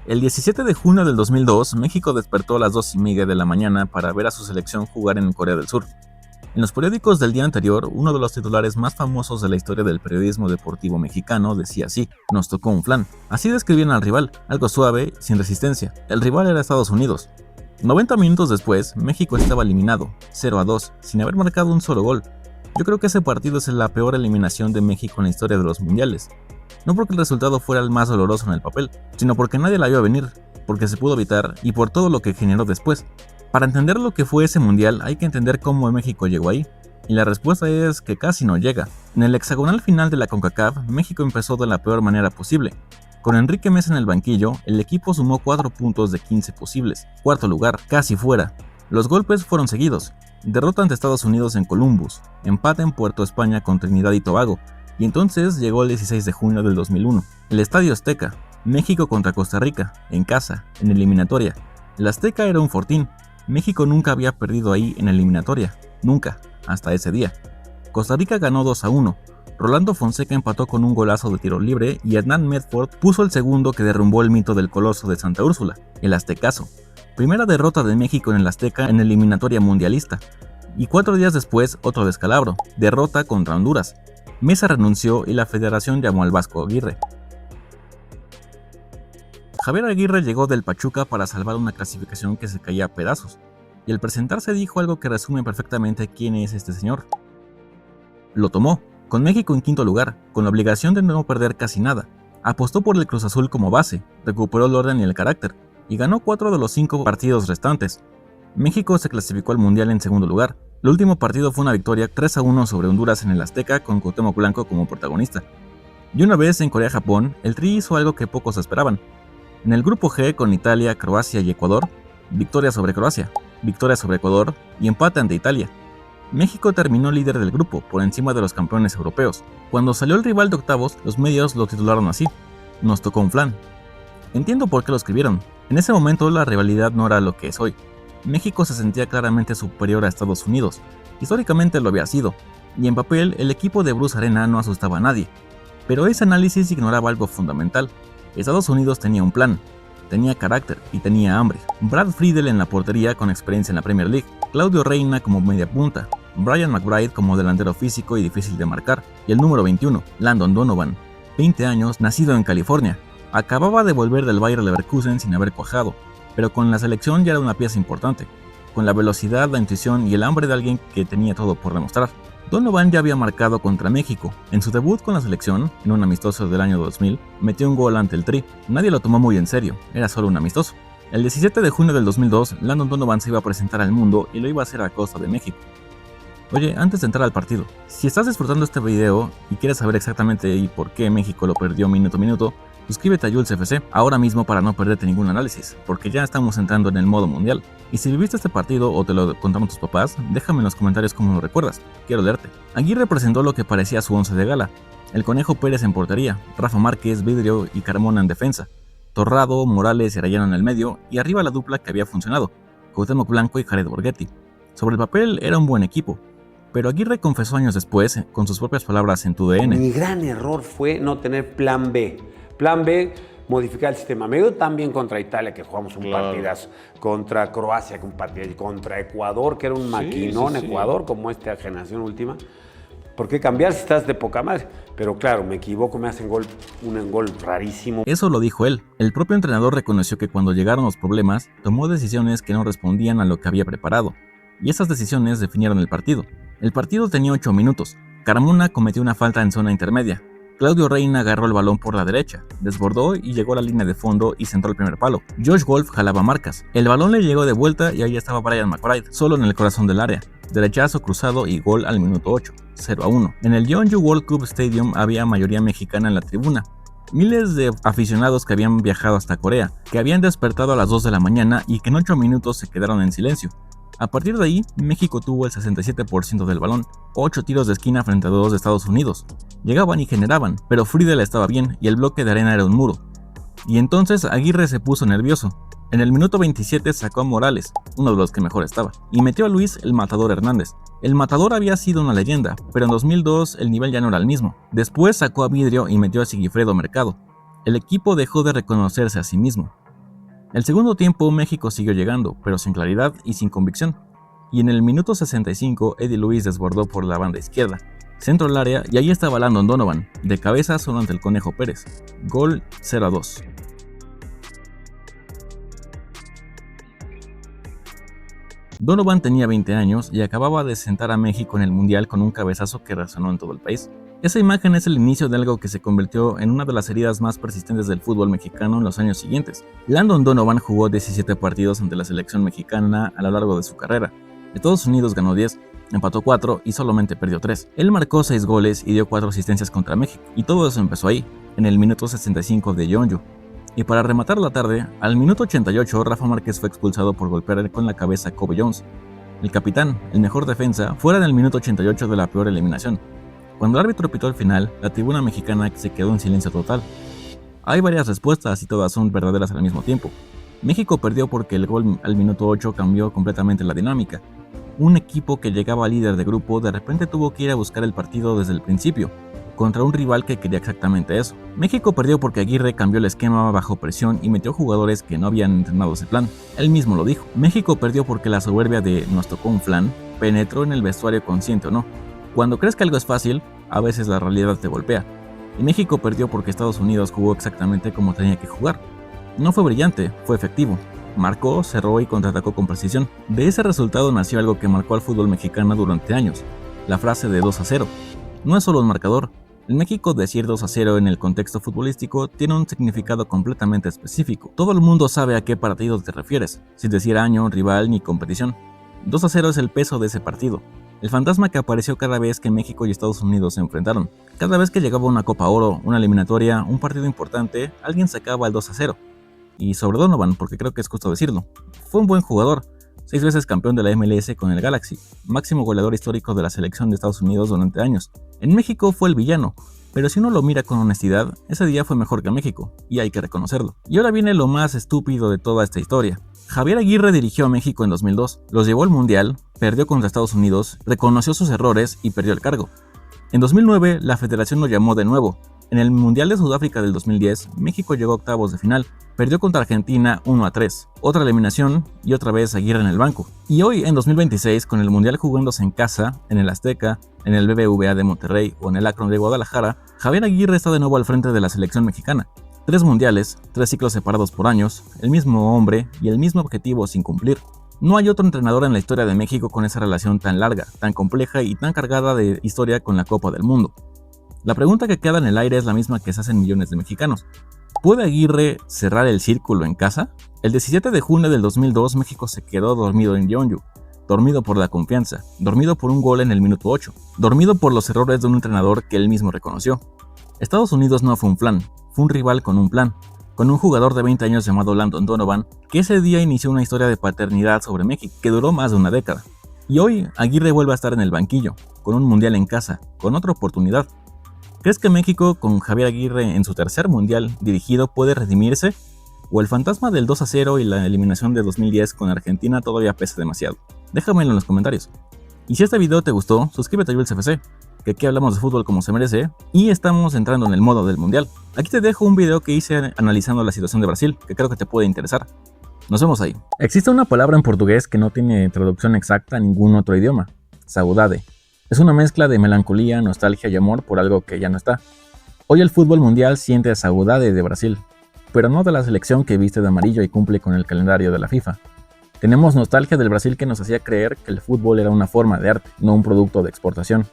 El 17 de junio del 2002, México despertó a las 2:30 de la mañana para ver a su selección jugar en Corea del Sur. En los periódicos del día anterior, uno de los titulares más famosos de la historia del periodismo deportivo mexicano decía así: "Nos tocó un flan". Así describían al rival, algo suave, sin resistencia. El rival era Estados Unidos. 90 minutos después, México estaba eliminado, 0-2, sin haber marcado un solo gol. Yo creo que ese partido es la peor eliminación de México en la historia de los mundiales. No porque el resultado fuera el más doloroso en el papel, sino porque nadie la vio venir, porque se pudo evitar y por todo lo que generó después. Para entender lo que fue ese mundial hay que entender cómo México llegó ahí, y la respuesta es que casi no llega. En el hexagonal final de la CONCACAF, México empezó de la peor manera posible. Con Enrique Mesa en el banquillo, el equipo sumó 4 puntos de 15 posibles, cuarto lugar, casi fuera. Los golpes fueron seguidos: derrota ante Estados Unidos en Columbus, empate en Puerto España con Trinidad y Tobago, y entonces llegó el 16 de junio del 2001, el Estadio Azteca, México contra Costa Rica, en casa, en eliminatoria. El Azteca era un fortín. México nunca había perdido ahí en eliminatoria, nunca, hasta ese día. Costa Rica ganó 2-1, Rolando Fonseca empató con un golazo de tiro libre y Hernán Medford puso el segundo que derrumbó el mito del Coloso de Santa Úrsula, el Aztecaso. Primera derrota de México en el Azteca en eliminatoria mundialista, y 4 días después otro descalabro, derrota contra Honduras. Mesa renunció y la federación llamó al Vasco Aguirre. Javier Aguirre llegó del Pachuca para salvar una clasificación que se caía a pedazos, y al presentarse dijo algo que resume perfectamente quién es este señor. Lo tomó, con México en quinto lugar, con la obligación de no perder casi nada. Apostó por el Cruz Azul como base, recuperó el orden y el carácter, y ganó 4 de los 5 partidos restantes. México se clasificó al Mundial en segundo lugar. El último partido fue una victoria 3-1 sobre Honduras en el Azteca con Cuauhtémoc Blanco como protagonista. Y una vez en Corea-Japón, el Tri hizo algo que pocos esperaban. En el grupo G con Italia, Croacia y Ecuador, victoria sobre Croacia, victoria sobre Ecuador y empate ante Italia. México terminó líder del grupo, por encima de los campeones europeos. Cuando salió el rival de octavos, los medios lo titularon así: "Nos tocó un flan". Entiendo por qué lo escribieron. En ese momento la rivalidad no era lo que es hoy. México se sentía claramente superior a Estados Unidos, históricamente lo había sido, y en papel el equipo de Bruce Arena no asustaba a nadie. Pero ese análisis ignoraba algo fundamental. Estados Unidos tenía un plan, tenía carácter y tenía hambre. Brad Friedel en la portería con experiencia en la Premier League, Claudio Reina como media punta, Brian McBride como delantero físico y difícil de marcar, y el número 21, Landon Donovan, 20 años, nacido en California. Acababa de volver del Bayer Leverkusen sin haber cuajado, pero con la selección ya era una pieza importante, con la velocidad, la intuición y el hambre de alguien que tenía todo por demostrar. Donovan ya había marcado contra México. En su debut con la selección, en un amistoso del año 2000, metió un gol ante el Tri. Nadie lo tomó muy en serio, era solo un amistoso. El 17 de junio del 2002, Landon Donovan se iba a presentar al mundo y lo iba a hacer a costa de México. Oye, antes de entrar al partido, si estás disfrutando este video y quieres saber exactamente y por qué México lo perdió minuto a minuto, suscríbete a Jules FC ahora mismo para no perderte ningún análisis, porque ya estamos entrando en el modo mundial. Y si viviste este partido o te lo contaron tus papás, déjame en los comentarios cómo lo recuerdas, quiero leerte. Aguirre presentó lo que parecía su once de gala: el Conejo Pérez en portería, Rafa Márquez, Vidrio y Carmona en defensa, Torrado, Morales y Arellano en el medio, y arriba la dupla que había funcionado, Cuauhtémoc Blanco y Jared Borghetti. Sobre el papel era un buen equipo, pero Aguirre confesó años después, con sus propias palabras en TUDN: mi gran error fue no tener plan B. Plan B, modificar el sistema. Me dio tan bien contra Italia, que jugamos un partidazo, contra Croacia, que un partidazo, contra Ecuador, que era un maquinón, Ecuador, como esta generación última. ¿Por qué cambiar si estás de poca madre? Pero claro, me equivoco, me hacen un gol rarísimo. Eso lo dijo él. El propio entrenador reconoció que cuando llegaron los problemas, tomó decisiones que no respondían a lo que había preparado, y esas decisiones definieron el partido. El partido tenía 8 minutos. Carmona cometió una falta en zona intermedia. Claudio Reina agarró el balón por la derecha, desbordó y llegó a la línea de fondo y centró el primer palo. Josh Wolf jalaba marcas. El balón le llegó de vuelta y ahí estaba Brian McBride, solo en el corazón del área. Derechazo cruzado y gol al minuto 8, 0-1. En el Jeonju World Cup Stadium había mayoría mexicana en la tribuna. Miles de aficionados que habían viajado hasta Corea, que habían despertado a las 2 de la mañana y que en 8 minutos se quedaron en silencio. A partir de ahí, México tuvo el 67% del balón, 8 tiros de esquina frente a 2 de Estados Unidos. Llegaban y generaban, pero Friedel estaba bien y el bloque de arena era un muro. Y entonces Aguirre se puso nervioso. En el minuto 27 sacó a Morales, uno de los que mejor estaba, y metió a Luis el Matador Hernández. El Matador había sido una leyenda, pero en 2002 el nivel ya no era el mismo. Después sacó a Vidrio y metió a Sigifredo Mercado. El equipo dejó de reconocerse a sí mismo. El segundo tiempo México siguió llegando, pero sin claridad y sin convicción. Y en el minuto 65 Eddie Luis desbordó por la banda izquierda, centro al área, y ahí estaba Landon Donovan, de cabeza solo ante el Conejo Pérez. Gol 0-2. Donovan tenía 20 años y acababa de sentar a México en el Mundial con un cabezazo que resonó en todo el país. Esa imagen es el inicio de algo que se convirtió en una de las heridas más persistentes del fútbol mexicano en los años siguientes. Landon Donovan jugó 17 partidos ante la selección mexicana a lo largo de su carrera. Estados Unidos ganó 10, empató 4 y solamente perdió 3. Él marcó 6 goles y dio 4 asistencias contra México, y todo eso empezó ahí, en el minuto 65 de Yeonju. Y para rematar la tarde, al minuto 88 Rafa Márquez fue expulsado por golpear con la cabeza a Kobe Jones, el capitán, el mejor defensa, fuera en el minuto 88 de la peor eliminación. Cuando el árbitro pitó el final, la tribuna mexicana se quedó en silencio total. Hay varias respuestas y todas son verdaderas al mismo tiempo. México perdió porque el gol al minuto 8 cambió completamente la dinámica. Un equipo que llegaba líder de grupo de repente tuvo que ir a buscar el partido desde el principio, contra un rival que quería exactamente eso. México perdió porque Aguirre cambió el esquema bajo presión y metió jugadores que no habían entrenado ese plan. Él mismo lo dijo. México perdió porque la soberbia de "nos tocó un flan" penetró en el vestuario consciente o no. Cuando crees que algo es fácil, a veces la realidad te golpea. Y México perdió porque Estados Unidos jugó exactamente como tenía que jugar. No fue brillante, fue efectivo. Marcó, cerró y contraatacó con precisión. De ese resultado nació algo que marcó al fútbol mexicano durante años: la frase de 2-0. No es solo un marcador. En México, decir 2-0 en el contexto futbolístico tiene un significado completamente específico. Todo el mundo sabe a qué partido te refieres, sin decir año, rival ni competición. 2-0 es el peso de ese partido, el fantasma que apareció cada vez que México y Estados Unidos se enfrentaron. Cada vez que llegaba una Copa Oro, una eliminatoria, un partido importante, alguien sacaba el 2-0. Y sobre Donovan, porque creo que es justo decirlo, fue un buen jugador. 6 veces campeón de la MLS con el Galaxy, máximo goleador histórico de la selección de Estados Unidos durante años. En México fue el villano, pero si uno lo mira con honestidad, ese día fue mejor que México, y hay que reconocerlo. Y ahora viene lo más estúpido de toda esta historia. Javier Aguirre dirigió a México en 2002, los llevó al Mundial, perdió contra Estados Unidos, reconoció sus errores y perdió el cargo. En 2009, la federación lo llamó de nuevo. En el Mundial de Sudáfrica del 2010, México llegó a octavos de final, perdió contra Argentina 1-3, otra eliminación y otra vez Aguirre en el banco. Y hoy, en 2026, con el Mundial jugándose en casa, en el Azteca, en el BBVA de Monterrey o en el Akron de Guadalajara, Javier Aguirre está de nuevo al frente de la selección mexicana. 3 mundiales, 3 ciclos separados por años, el mismo hombre y el mismo objetivo sin cumplir. No hay otro entrenador en la historia de México con esa relación tan larga, tan compleja y tan cargada de historia con la Copa del Mundo. La pregunta que queda en el aire es la misma que se hacen millones de mexicanos. ¿Puede Aguirre cerrar el círculo en casa? El 17 de junio del 2002 México se quedó dormido en Yeonju, dormido por la confianza, dormido por un gol en el minuto 8, dormido por los errores de un entrenador que él mismo reconoció. Estados Unidos no fue un flan, fue un rival con un plan, con un jugador de 20 años llamado Landon Donovan, que ese día inició una historia de paternidad sobre México que duró más de una década. Y hoy Aguirre vuelve a estar en el banquillo, con un mundial en casa, con otra oportunidad. ¿Crees que México, con Javier Aguirre en su tercer mundial dirigido, puede redimirse? ¿O el fantasma del 2-0 y la eliminación de 2010 con Argentina todavía pesa demasiado? Déjamelo en los comentarios. Y si este video te gustó, suscríbete a Jules FC, que aquí hablamos de fútbol como se merece, y estamos entrando en el modo del mundial. Aquí te dejo un video que hice analizando la situación de Brasil, que creo que te puede interesar. Nos vemos ahí. Existe una palabra en portugués que no tiene traducción exacta a ningún otro idioma: saudade. Es una mezcla de melancolía, nostalgia y amor por algo que ya no está. Hoy el fútbol mundial siente saudade de Brasil, pero no de la selección que viste de amarillo y cumple con el calendario de la FIFA. Tenemos nostalgia del Brasil que nos hacía creer que el fútbol era una forma de arte, no un producto de exportación.